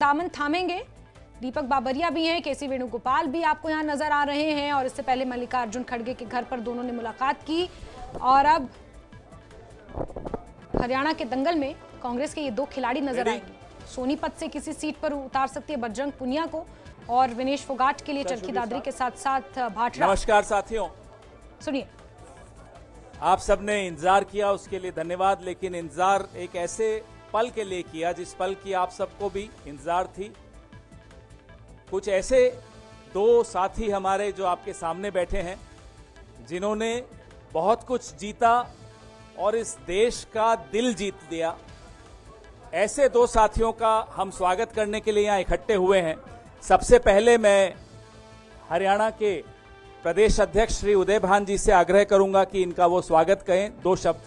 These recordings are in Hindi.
दामन थामेंगे। दीपक बाबरिया भी हैं, केसी वेणुगोपाल भी आपको यहां नजर आ रहे हैं और इससे पहले मल्लिकार्जुन खड़गे के घर पर दोनों ने मुलाकात की। और अब हरियाणा के दंगल में कांग्रेस के ये दो खिलाड़ी नजर आएंगे। सोनीपत से किसी सीट पर उतार सकती है बजरंग पुनिया को और विनेश फोगाट के लिए चरखी दादरी के साथ साथ भाटरा। नमस्कार साथियों, सुनिए। आप सबने इंतजार किया, उसके लिए धन्यवाद। लेकिन इंतजार एक ऐसे पल के लिए किया जिस पल की आप सबको भी इंतजार थी। कुछ ऐसे दो साथी हमारे जो आपके सामने बैठे हैं, जिन्होंने बहुत कुछ जीता और इस देश का दिल जीत दिया। ऐसे दो साथियों का हम स्वागत करने के लिए यहां इकट्ठे हुए हैं। सबसे पहले मैं हरियाणा के प्रदेश अध्यक्ष श्री उदय भान जी से आग्रह करूंगा कि इनका वो स्वागत कहें, दो शब्द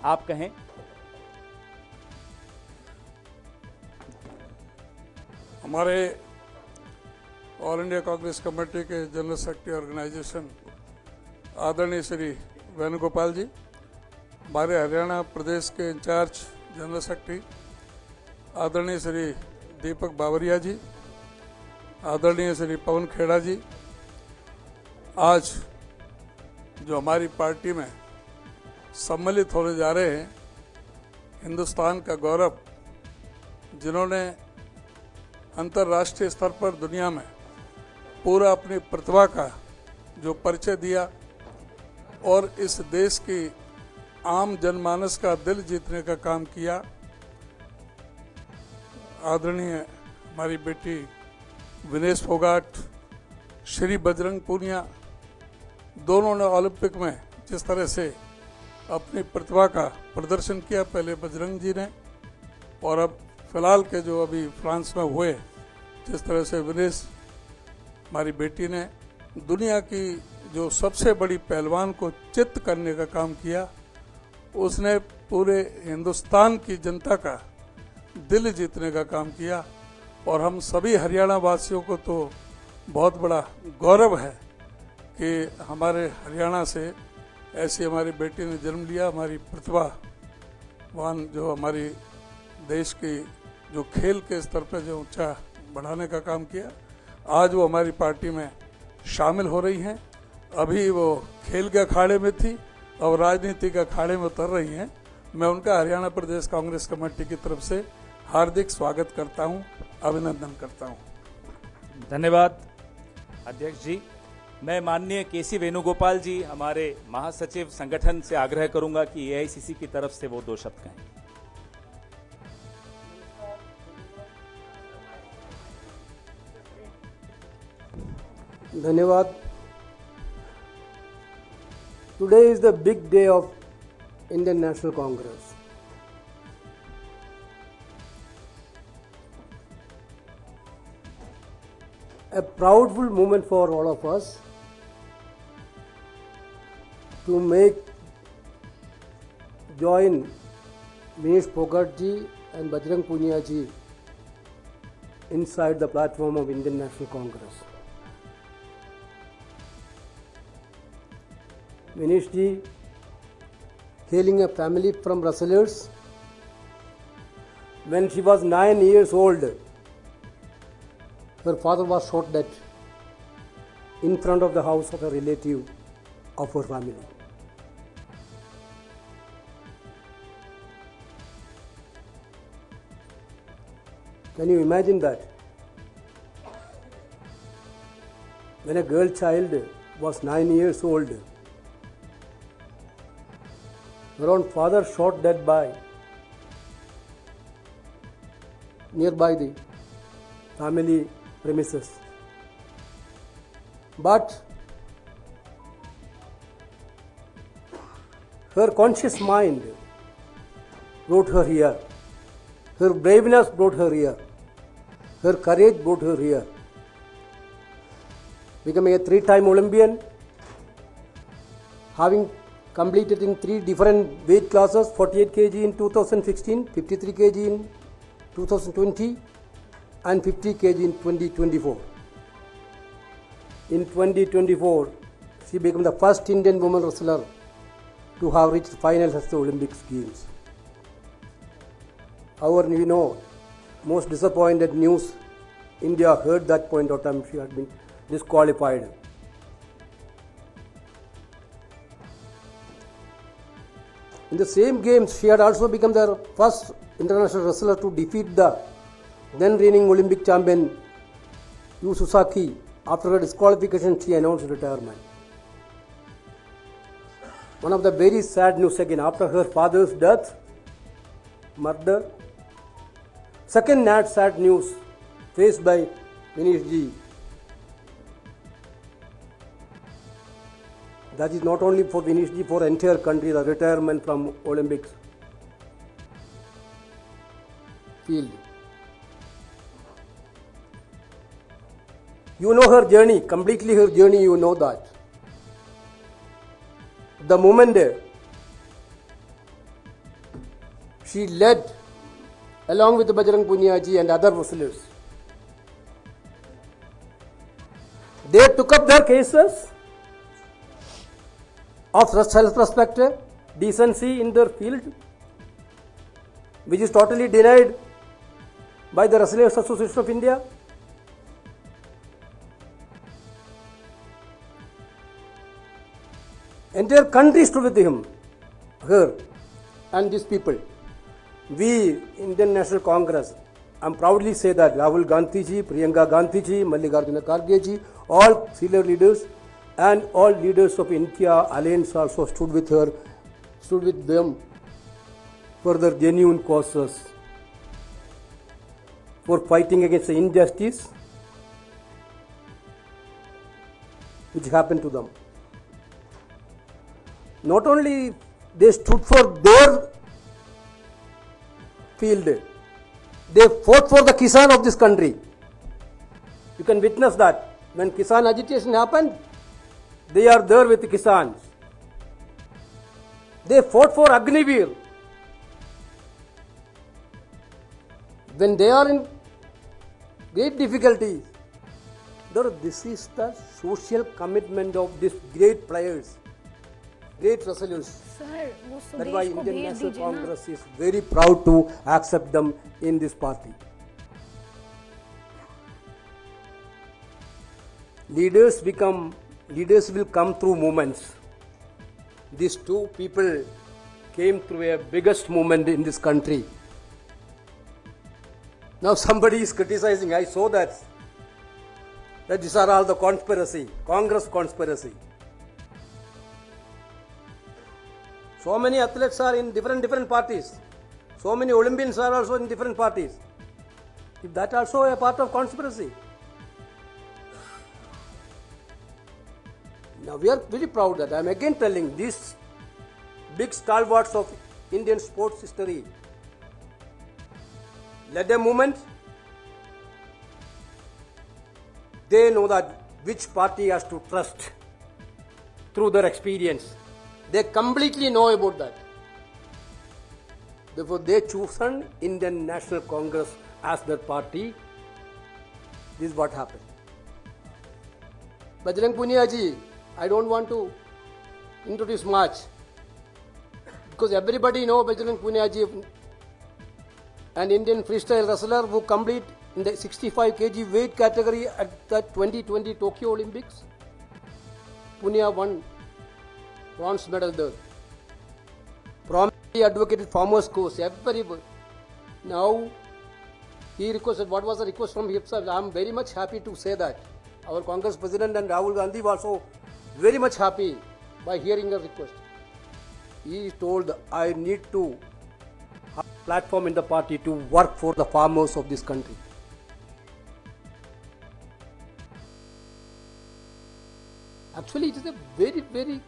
आप कहें। हमारे ऑल इंडिया कांग्रेस कमेटी के जनरल सेक्रेटरी ऑर्गेनाइजेशन आदरणीय श्री वेणुगोपाल जी, हमारे हरियाणा प्रदेश के इंचार्ज जनरल सेक्रेटरी आदरणीय श्री दीपक बाबरिया जी, आदरणीय श्री पवन खेड़ा जी, आज जो हमारी पार्टी में सम्मिलित होने जा रहे हैं, हिंदुस्तान का गौरव, जिन्होंने अंतर्राष्ट्रीय स्तर पर दुनिया में पूरा अपनी प्रतिभा का जो परिचय दिया और इस देश की आम जनमानस का दिल जीतने का काम किया, आदरणीय हमारी बेटी विनेश फोगाट, श्री बजरंग पुनिया, दोनों ने ओलंपिक में जिस तरह से अपनी प्रतिभा का प्रदर्शन किया, पहले बजरंग जी ने और अब फिलहाल के जो अभी फ्रांस में हुए, जिस तरह से विनेश हमारी बेटी ने दुनिया की जो सबसे बड़ी पहलवान को चित्त करने का काम किया, उसने पूरे हिंदुस्तान की जनता का दिल जीतने का काम किया। और हम सभी हरियाणा वासियों को तो बहुत बड़ा गौरव है कि हमारे हरियाणा से ऐसी हमारी बेटी ने जन्म लिया। हमारी प्रतिभावान जो हमारी देश की जो खेल के स्तर पर जो ऊंचा बढ़ाने का काम किया, आज वो हमारी पार्टी में शामिल हो रही हैं। अभी वो खेल के अखाड़े में थी और राजनीति के अखाड़े में उतर रही हैं। मैं उनका हरियाणा प्रदेश कांग्रेस कमेटी की तरफ से हार्दिक स्वागत करता हूं, अभिनंदन करता हूं। धन्यवाद अध्यक्ष जी। मैं माननीय केसी वेणुगोपाल जी, हमारे महासचिव संगठन से आग्रह करूंगा कि एआईसीसी की तरफ से वो दो शब्द कहें। धन्यवाद। Today is the big day of Indian National Congress. A proudful moment for all of us to join Vinesh Fogat ji and Bajrang Punia ji inside the platform of Indian National Congress. Vinesh ji, hailing a family from wrestlers, when she was 9 years old, her father was shot dead in front of the house of a relative of her family. Can you imagine that? When a girl child was 9 years old, her own father shot dead by nearby the family premises. But her conscious mind brought her here. Her braveness brought her here. Her courage brought her here. Becoming a 3-time Olympian, having completed in 3 different weight classes, 48 kg in 2016, 53 kg in 2020 and 50 kg in 2024. In 2024, she became the first Indian woman wrestler to have reached finals at the Olympic Games. However, we know most disappointed news India heard that point of time. She had been disqualified. In the same games, she had also become the first international wrestler to defeat the then reigning Olympic champion Yu Susaki. After her disqualification, she announced retirement. One of the very sad news again, after her father's death, murder. Second sad news faced by Vinesh Ji. That is not only for Vinesh Ji, for entire country, the retirement from Olympics field. You know her journey, completely her journey, you know that. The moment she led along with Bajrang Punia ji and other wrestlers, they took up their cases of self-respect, decency in their field, which is totally denied by the Wrestlers Association of India. Entire country stood with him, her, and these people. We, Indian National Congress, I proudly say that Rahul Gandhi ji, Priyanka Gandhi ji, Mallikarjuna Kharge ji, all senior leaders and all leaders of India Alliance also stood with her, stood with them for their genuine causes, for fighting against the injustice which happened to them. Not only they stood for their field, they fought for the Kisan of this country. You can witness that. When Kisan agitation happened, they are there with the Kisans. They fought for Agniveer. When they are in great difficulties, this is the social commitment of these great players, great wrestlers. Sir वो That's why सुदेश को Indian भेज National दीजिए ना. Congress is very proud to accept them in this party. Leaders will come through movements. These two people came through a biggest movement in this country. Now somebody is criticizing, I saw that these are all the conspiracy, Congress conspiracy. So many athletes are in different parties. So many Olympians are also in different parties. Is that also a part of conspiracy? Now we are very proud that I am again telling these big stalwarts of Indian sports history led a movement. They know that which party has to trust through their experience. They completely know about that. Therefore, they chosen Indian National Congress as their party. This is what happened. Bajrang Punia ji, I don't want to introduce much because everybody know Bajrang Punia ji, an Indian freestyle wrestler who complete in the 65 kg weight category at the 2020 Tokyo Olympics. Punia won bronze medal there. Prominently advocated farmers' course, everybody. Now, he requested, what was the request from himself? I am very much happy to say that. Our Congress President and Rahul Gandhi was also very much happy by hearing the request. He told, I need to have a platform in the party to work for the farmers of this country. Actually, it is a very, very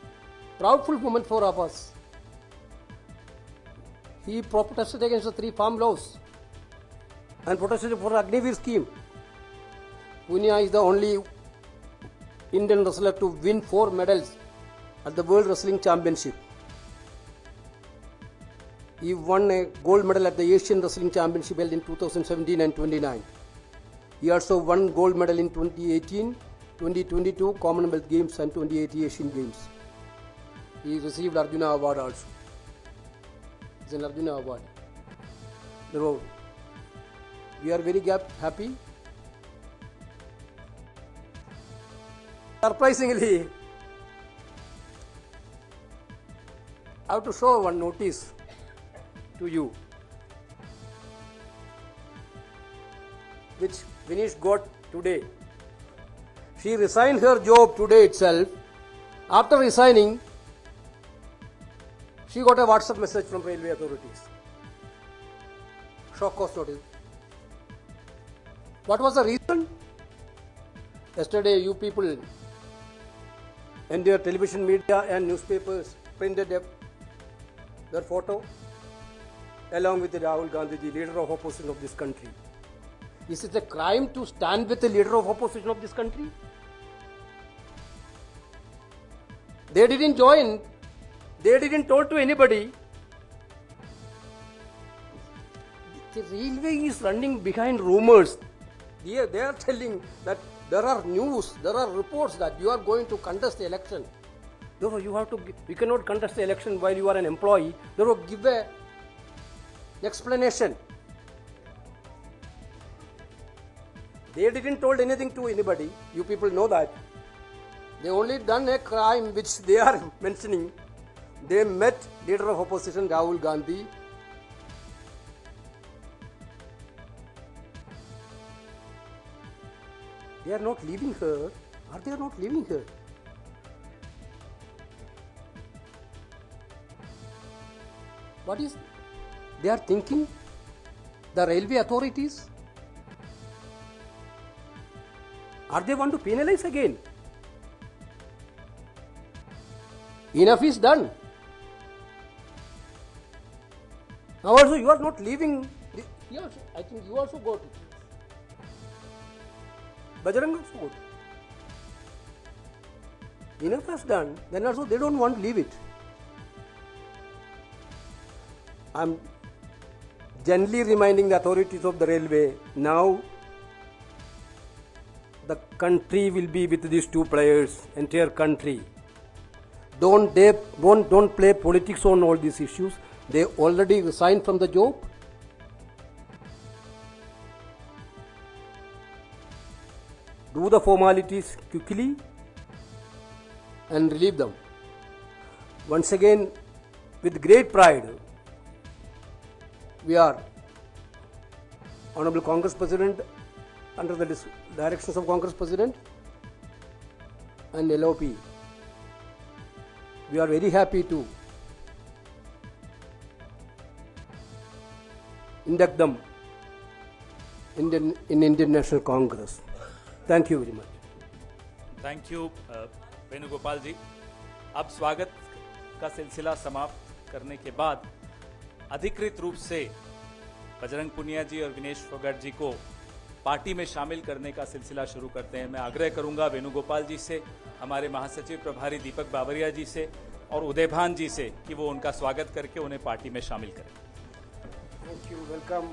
proudful moment for us. He protested against the 3 farm laws and protested for Agniveer scheme. Punia is the only Indian wrestler to win 4 medals at the World Wrestling Championship. He won a gold medal at the Asian Wrestling Championship held in 2017 and 29. He also won gold medal in 2018, 2022 Commonwealth Games and 2080 Asian Games. He received Arjuna Award also. It's an Arjuna Award. We are very happy. Surprisingly, I have to show one notice to you, which Vinesh got today. She resigned her job today itself. After resigning, she got a WhatsApp message from railway authorities. Shock cause notice. What was the reason? Yesterday, you people in their television media and newspapers printed their photo along with the Rahul Gandhi, leader of opposition of this country. Is it a crime to stand with the leader of opposition of this country? They didn't join. They didn't tell to anybody. The railway is running behind rumors. They are telling that there are news, there are reports that you are going to contest the election. Therefore, you cannot contest the election while you are an employee. Therefore, give an explanation. They didn't told anything to anybody. You people know that. They only done a crime which they are mentioning. They met leader of opposition Rahul Gandhi. They are not leaving her. Are they not leaving her? What is they are thinking? The railway authorities? Are they want to penalize again? Enough is done. Now also you are not leaving. I think you also got it. Bajrang also got it. Enough is done. Then also they don't want to leave it. I am gently reminding the authorities of the railway, now the country will be with these two players, entire country. Don't play politics on all these issues. They already resigned from the job. Do the formalities quickly and relieve them. Once again, with great pride, we are Honorable Congress President, under the directions of Congress President and LOP. We are very happy to induct them in Indian National Congress. Thank you very much. Thank you Venugopal ji. अब स्वागत का सिलसिला समाप्त करने के बाद अधिकृत रूप से बजरंग पुनिया जी और विनेश फोगाट जी को पार्टी में शामिल करने का सिलसिला शुरू करते हैं. मैं आग्रह करूंगा वेणुगोपाल जी से, हमारे महासचिव प्रभारी दीपक बावरिया जी से और उदयभान जी से कि वो उनका स्वागत करके उन्हें पार्टी में शामिल करें. Thank you. Welcome.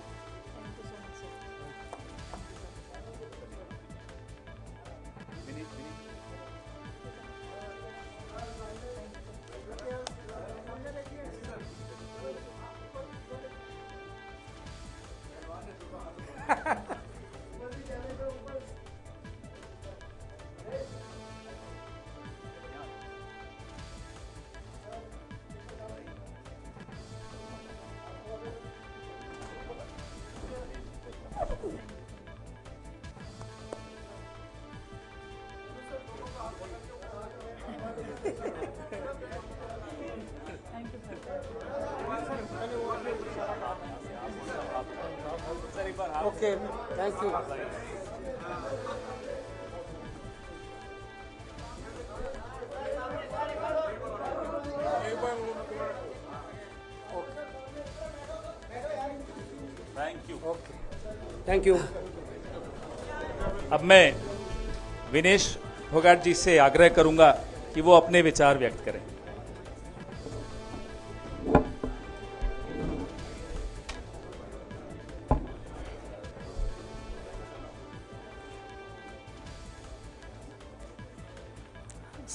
Okay, thank you. Thank you. Okay. Thank you. अब मैं विनेश फोगाट जी से आग्रह करूंगा कि वो अपने विचार व्यक्त करें.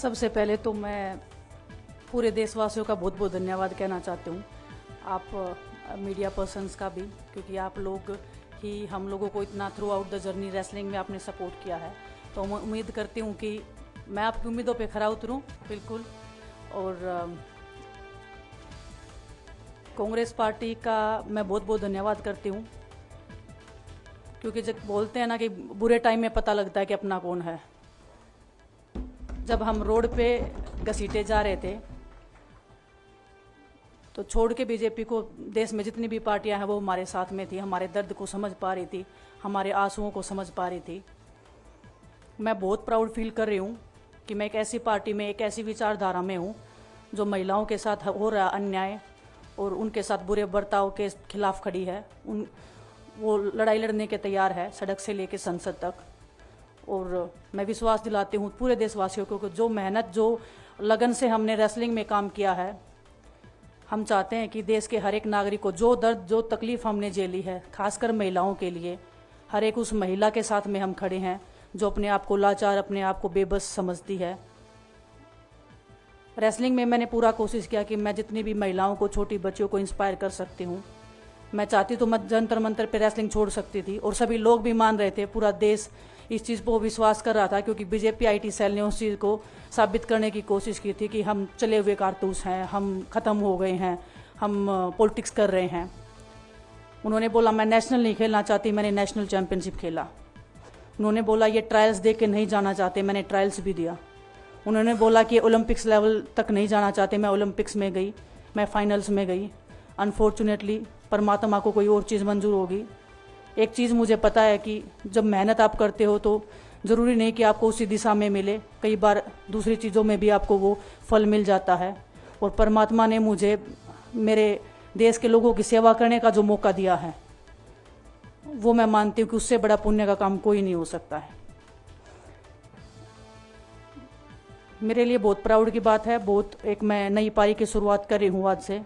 सबसे पहले तो मैं पूरे देशवासियों का बहुत बहुत धन्यवाद कहना चाहती हूँ, आप मीडिया पर्सन्स का भी, क्योंकि आप लोग कि हम लोगों को इतना through out the journey wrestling में आपने सपोर्ट किया है, तो मैं उम्मीद करती हूँ कि मैं आपकी उम्मीदों पे खरा उतरूँ बिल्कुल। और कांग्रेस पार्टी का मैं बहुत बहुत धन्यवाद करती हूँ, क्योंकि जब बोलते हैं ना कि बुरे टाइम में पता लगता है कि अपना कौन है। जब हम रोड पे घसीटे जा रहे थे तो छोड़ के बीजेपी को देश में जितनी भी पार्टियां हैं वो हमारे साथ में थी, हमारे दर्द को समझ पा रही थी, हमारे आंसुओं को समझ पा रही थी। मैं बहुत प्राउड फील कर रही हूँ कि मैं एक ऐसी पार्टी में, एक ऐसी विचारधारा में हूँ जो महिलाओं के साथ हो रहा अन्याय और उनके साथ बुरे बर्ताव के खिलाफ खड़ी है। वो लड़ाई लड़ने के तैयार है, सड़क से लेकर संसद तक। और मैं विश्वास दिलाती हूँ पूरे देशवासियों को कि जो मेहनत, जो लगन से हमने रेसलिंग में काम किया है, हम चाहते हैं कि देश के हर एक नागरिक को जो दर्द, जो तकलीफ हमने झेली है, खासकर महिलाओं के लिए, हर एक उस महिला के साथ में हम खड़े हैं जो अपने आप को लाचार, अपने आप को बेबस समझती है। रेसलिंग में मैंने पूरा कोशिश किया कि मैं जितनी भी महिलाओं को, छोटी बच्चियों को इंस्पायर कर सकती हूँ। मैं चाहती तो मैं जंतर मंतर पे रेसलिंग छोड़ सकती थी, और सभी लोग भी मान रहे थे, पूरा देश इस चीज़ पर विश्वास कर रहा था, क्योंकि बीजेपी आईटी सेल ने उस चीज़ को साबित करने की कोशिश की थी कि हम चले हुए कारतूस हैं, हम ख़त्म हो गए हैं, हम पॉलिटिक्स कर रहे हैं। उन्होंने बोला मैं नेशनल नहीं खेलना चाहती, मैंने नेशनल चैम्पियनशिप खेला। उन्होंने बोला ये ट्रायल्स दे के नहीं जाना चाहते, मैंने ट्रायल्स भी दिया। उन्होंने बोला कि ओलंपिक्स लेवल तक नहीं जाना चाहते, मैं ओलंपिक्स में गई, मैं फाइनल्स में गई। अनफॉर्चुनेटली परमात्मा को कोई और चीज़ मंजूर होगी। एक चीज़ मुझे पता है कि जब मेहनत आप करते हो तो ज़रूरी नहीं कि आपको उसी दिशा में मिले, कई बार दूसरी चीज़ों में भी आपको वो फल मिल जाता है। और परमात्मा ने मुझे मेरे देश के लोगों की सेवा करने का जो मौका दिया है, वो मैं मानती हूँ कि उससे बड़ा पुण्य का काम कोई नहीं हो सकता है। मेरे लिए बहुत प्राउड की बात है। एक मैं नई पारी की शुरुआत कर रही हूँ आज से।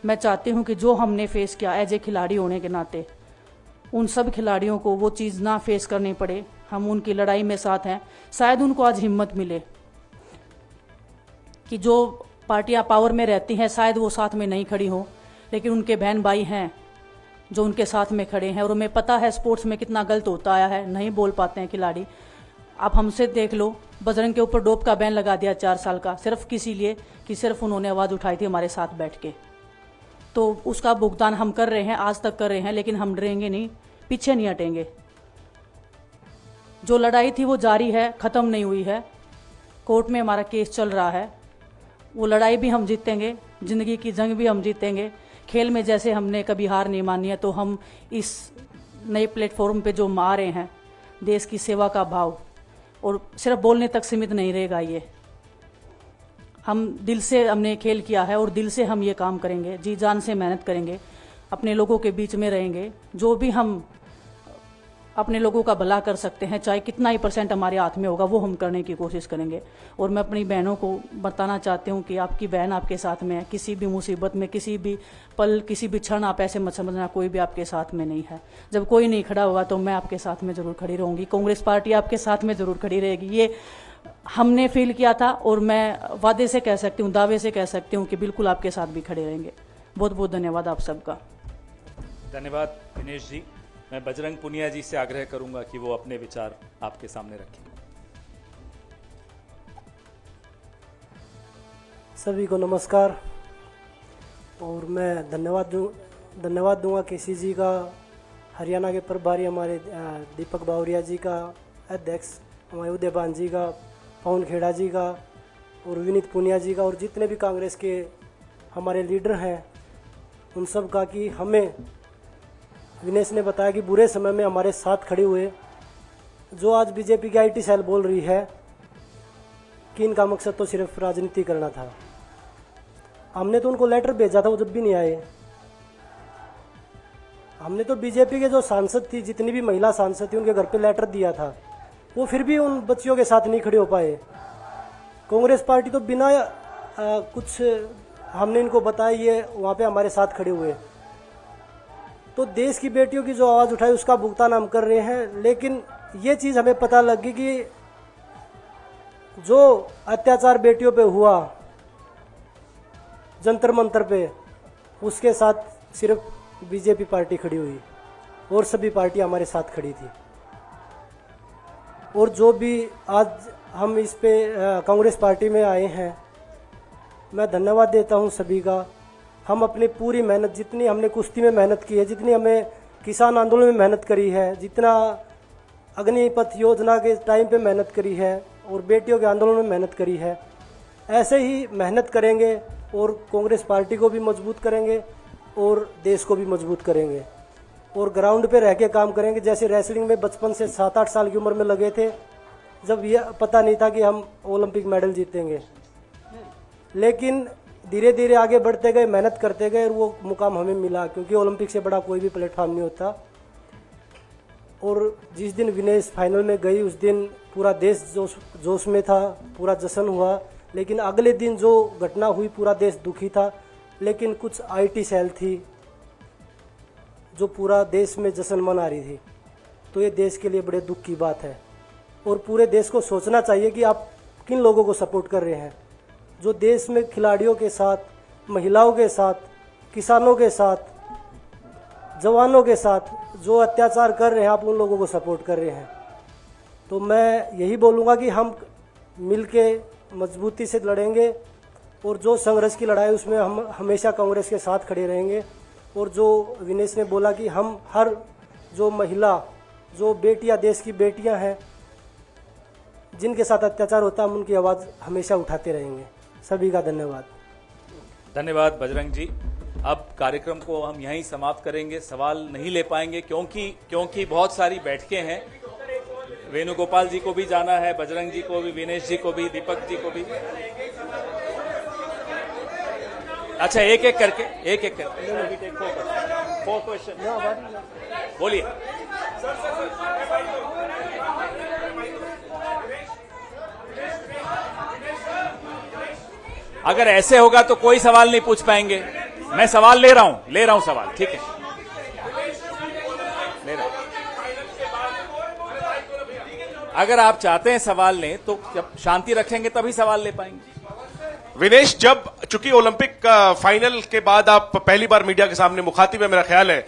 मैं चाहती हूँ कि जो हमने फेस किया एज ए खिलाड़ी होने के नाते, उन सब खिलाड़ियों को वो चीज़ ना फेस करनी पड़े। हम उनकी लड़ाई में साथ हैं। शायद उनको आज हिम्मत मिले कि जो पार्टियां पावर में रहती हैं शायद वो साथ में नहीं खड़ी हों, लेकिन उनके बहन भाई हैं जो उनके साथ में खड़े हैं। और हमें पता है स्पोर्ट्स में कितना गलत होता आया है, नहीं बोल पाते हैं खिलाड़ी। आप हमसे देख लो, बजरंग के ऊपर डोप का बैन लगा दिया 4 साल का, सिर्फ किसी लिए कि सिर्फ उन्होंने आवाज़ उठाई थी हमारे साथ बैठ के। तो उसका भुगतान हम कर रहे हैं, आज तक कर रहे हैं, लेकिन हम डरेंगे नहीं, पीछे नहीं हटेंगे। जो लड़ाई थी वो जारी है, ख़त्म नहीं हुई है। कोर्ट में हमारा केस चल रहा है, वो लड़ाई भी हम जीतेंगे, ज़िंदगी की जंग भी हम जीतेंगे। खेल में जैसे हमने कभी हार नहीं मानी है, तो हम इस नए प्लेटफॉर्म पे जो आ रहे हैं, देश की सेवा का भाव, और सिर्फ बोलने तक सीमित नहीं रहेगा। ये हम दिल से हमने खेल किया है और दिल से हम ये काम करेंगे, जी जान से मेहनत करेंगे, अपने लोगों के बीच में रहेंगे। जो भी हम अपने लोगों का भला कर सकते हैं, चाहे कितना ही % हमारे हाथ में होगा, वो हम करने की कोशिश करेंगे। और मैं अपनी बहनों को बताना चाहती हूँ कि आपकी बहन आपके साथ में है। किसी भी मुसीबत में, किसी भी पल, किसी भी क्षण आप ऐसे मत समझना कोई भी आपके साथ में नहीं है। जब कोई नहीं खड़ा होगा तो मैं आपके साथ में ज़रूर खड़ी रहूँगी, कांग्रेस पार्टी आपके साथ में ज़रूर खड़ी रहेगी। ये हमने फील किया था और मैं वादे से कह सकती हूँ, दावे से कह सकती हूँ कि बिल्कुल आपके साथ भी खड़े रहेंगे। बहुत बहुत धन्यवाद आप सबका। धन्यवाद दिनेश जी। मैं बजरंग पुनिया जी से आग्रह करूंगा कि वो अपने विचार आपके सामने रखें। सभी को नमस्कार। और मैं धन्यवाद दूंगा केसी जी का, हरियाणा के प्रभारी हमारे दीपक बावरिया जी का, अध्यक्ष हमारे उदयभान जी का, पवन खेड़ा जी का और विनीत पुनिया जी का, और जितने भी कांग्रेस के हमारे लीडर हैं उन सब का, कि हमें विनेश ने बताया कि बुरे समय में हमारे साथ खड़े हुए। जो आज बीजेपी की आईटी सेल बोल रही है कि इनका मकसद तो सिर्फ राजनीति करना था, हमने तो उनको लेटर भेजा था, वो जब भी नहीं आए। हमने तो बीजेपी के जो सांसद थी, जितनी भी महिला सांसद थी, उनके घर पे लेटर दिया था, वो फिर भी उन बच्चियों के साथ नहीं खड़े हो पाए। कांग्रेस पार्टी तो बिना कुछ हमने इनको बताया ये वहाँ पे हमारे साथ खड़े हुए। तो देश की बेटियों की जो आवाज़ उठाई उसका भुगतान हम कर रहे हैं। लेकिन ये चीज़ हमें पता लगी कि जो अत्याचार बेटियों पे हुआ जंतर मंतर पे, उसके साथ सिर्फ बीजेपी पार्टी खड़ी हुई। और सभी पार्टियां हमारे साथ खड़ी थी। और जो भी आज हम इस पे कांग्रेस पार्टी में आए हैं, मैं धन्यवाद देता हूं सभी का। हम अपनी पूरी मेहनत, जितनी हमने कुश्ती में मेहनत की है, जितनी हमें किसान आंदोलन में मेहनत करी है, जितना अग्निपथ योजना के टाइम पे मेहनत करी है और बेटियों के आंदोलन में मेहनत करी है, ऐसे ही मेहनत करेंगे और कांग्रेस पार्टी को भी मजबूत करेंगे और देश को भी मजबूत करेंगे और ग्राउंड पे रह के काम करेंगे। जैसे रेसलिंग में बचपन से 7-8 साल की उम्र में लगे थे, जब ये पता नहीं था कि हम ओलंपिक मेडल जीतेंगे, लेकिन धीरे धीरे आगे बढ़ते गए, मेहनत करते गए और वो मुकाम हमें मिला, क्योंकि ओलंपिक से बड़ा कोई भी प्लेटफॉर्म नहीं होता। और जिस दिन विनेश फाइनल में गई, उस दिन पूरा देश जोश में था, पूरा जश्न हुआ। लेकिन अगले दिन जो घटना हुई, पूरा देश दुखी था। लेकिन कुछ आईटी सेल थी जो पूरा देश में जश्न मना रही थी, तो ये देश के लिए बड़े दुख की बात है। और पूरे देश को सोचना चाहिए कि आप किन लोगों को सपोर्ट कर रहे हैं। जो देश में खिलाड़ियों के साथ, महिलाओं के साथ, किसानों के साथ, जवानों के साथ जो अत्याचार कर रहे हैं, आप उन लोगों को सपोर्ट कर रहे हैं। तो मैं यही बोलूँगा कि हम मिलके मजबूती से लड़ेंगे और जो संघर्ष की लड़ाई, उसमें हम हमेशा कांग्रेस के साथ खड़े रहेंगे। और जो विनेश ने बोला कि हम हर जो महिला, जो बेटियां, देश की बेटियां हैं जिनके साथ अत्याचार होता है, हम उनकी आवाज़ हमेशा उठाते रहेंगे। सभी का धन्यवाद। धन्यवाद बजरंग जी। अब कार्यक्रम को हम यहीं समाप्त करेंगे, सवाल नहीं ले पाएंगे क्योंकि बहुत सारी बैठकें हैं। वेणुगोपाल जी को भी जाना है, बजरंग जी को भी, विनेश जी को भी, दीपक जी को भी। अच्छा, एक एक करके फोर क्वेश्चन बोलिए। अगर ऐसे होगा तो कोई सवाल नहीं पूछ पाएंगे। मैं सवाल ले रहा हूं सवाल, ठीक है, ले रहा हूं। अगर आप चाहते हैं सवाल लें तो जब शांति रखेंगे तभी सवाल ले पाएंगे। विनेश, जब चूंकि ओलंपिक फाइनल के बाद आप पहली बार मीडिया के सामने मुखातिब है, मेरा ख्याल है,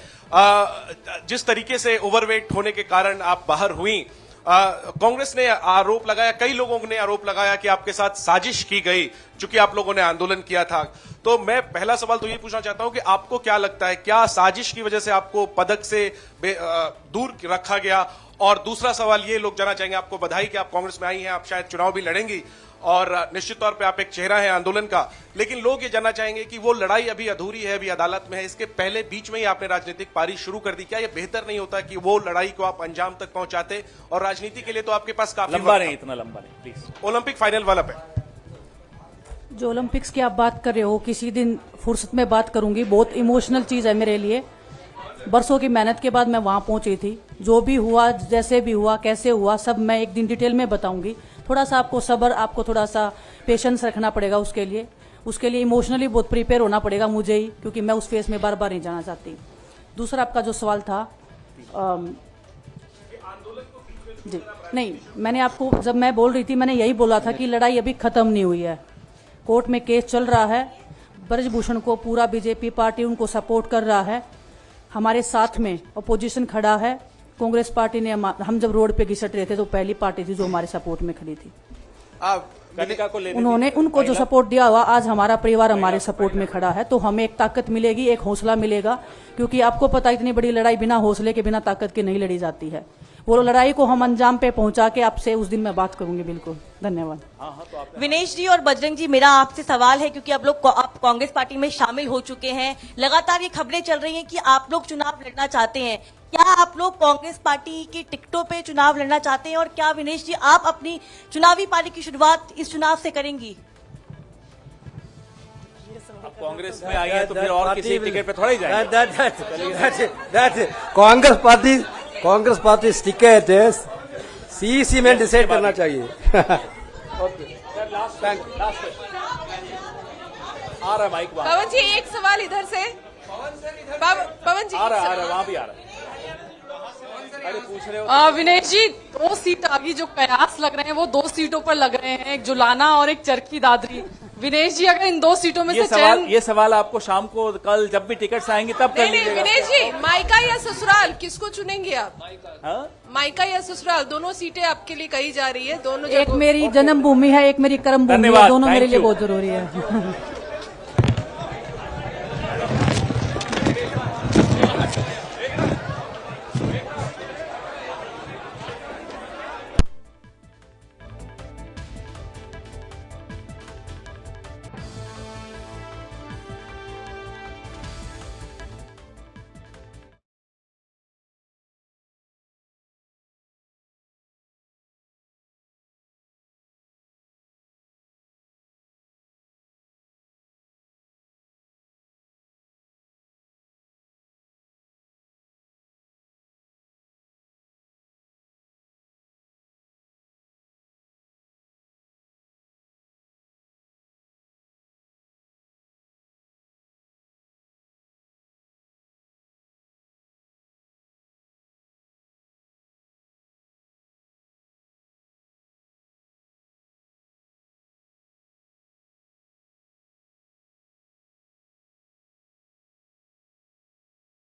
जिस तरीके से ओवरवेट होने के कारण आप बाहर हुई, कांग्रेस ने आरोप लगाया, कई लोगों ने आरोप लगाया कि आपके साथ साजिश की गई, चूंकि आप लोगों ने आंदोलन किया था। तो मैं पहला सवाल तो ये पूछना चाहता हूं कि आपको क्या लगता है, क्या साजिश की वजह से आपको पदक से दूर रखा गया? और दूसरा सवाल ये लोग जानना चाहेंगे, आपको बधाई कि आप कांग्रेस में आई हैं, आप शायद चुनाव भी लड़ेंगी और निश्चित तौर पे आप एक चेहरा है आंदोलन का, लेकिन लोग ये जानना चाहेंगे कि वो लड़ाई अभी अधूरी है, अभी अदालत में है, इसके पहले बीच में ही आपने राजनीतिक पारी शुरू कर दी। क्या ये बेहतर नहीं होता कि वो लड़ाई को आप अंजाम तक पहुंचाते? और राजनीति के लिए तो आपके पास काफी लंबा नहीं, इतना लंबा नहीं प्लीज। ओलंपिक फाइनल वाला पे जो ओलंपिक्स की आप बात कर रहे हो, किसी दिन फुर्सत में बात करूंगी। बहुत इमोशनल चीज है मेरे लिए। बरसों की मेहनत के बाद मैं वहां पहुंची थी। जो भी हुआ, जैसे भी हुआ, कैसे हुआ, सब मैं एक दिन डिटेल में बताऊंगी। थोड़ा सा आपको सब्र, आपको थोड़ा सा पेशेंस रखना पड़ेगा। उसके लिए इमोशनली बहुत प्रिपेयर होना पड़ेगा मुझे ही, क्योंकि मैं उस फेस में बार बार नहीं जाना चाहती। दूसरा आपका जो सवाल था, जी नहीं, मैंने आपको, जब मैं बोल रही थी, मैंने यही बोला था कि लड़ाई अभी खत्म नहीं हुई है। कोर्ट में केस चल रहा है। ब्रजभूषण को पूरा बीजेपी पार्टी उनको सपोर्ट कर रहा है। हमारे साथ में अपोजिशन खड़ा है। कांग्रेस पार्टी ने, हम जब रोड पे घिसट रहे थे तो पहली पार्टी थी जो हमारे सपोर्ट में खड़ी थी। उन्होंने, उनको जो सपोर्ट दिया हुआ, आज हमारा परिवार हमारे सपोर्ट में खड़ा है, तो हमें एक ताकत मिलेगी, एक हौसला मिलेगा। क्योंकि आपको पता, इतनी बड़ी लड़ाई बिना हौसले के, बिना ताकत के नहीं लड़ी जाती है। वो लड़ाई को हम अंजाम पे पहुंचा के आपसे उस दिन मैं बात करूंगी। बिल्कुल, धन्यवाद। विनेश जी और बजरंग जी, मेरा आपसे सवाल है, क्योंकि आप लोग आप कांग्रेस पार्टी में शामिल हो चुके हैं, लगातार ये खबरें चल रही हैं कि आप लोग चुनाव लड़ना चाहते हैं। क्या आप लोग कांग्रेस पार्टी की टिकटों पे चुनाव लड़ना चाहते हैं? और क्या विनेश जी, आप अपनी चुनावी पारी की शुरुआत इस चुनाव से करेंगी? आप कांग्रेस में आई है तो फिर और किसी टिकट पे थोड़ा ही जाएंगे। कांग्रेस पार्टी टिकट सीईसी में डिसाइड करना चाहिए। आ रहा माइक, पवन जी एक सवाल इधर से। पवन जी आ रहा वहां भी आ रहा। अरे पूछ रहे हो विनेश जी, दो सीट आगे जो कयास लग रहे हैं वो 2 सीटों पर लग रहे हैं, एक जुलाना और एक चरखी दादरी। विनेश जी अगर इन 2 सीटों में से चयन, ये सवाल आपको शाम को कल जब भी टिकट्स आएंगे तब कर लीजिएगा। विनेश जी मायका या ससुराल किसको चुनेंगे आप? हाँ? मायका या ससुराल दोनों सीटें आपके लिए कही जा रही है, दोनों एक मेरी जन्मभूमि है, एक मेरी कर्म भूमि है, धन्यवाद, दोनों मेरे thank लिए you। बहुत जरूरी है।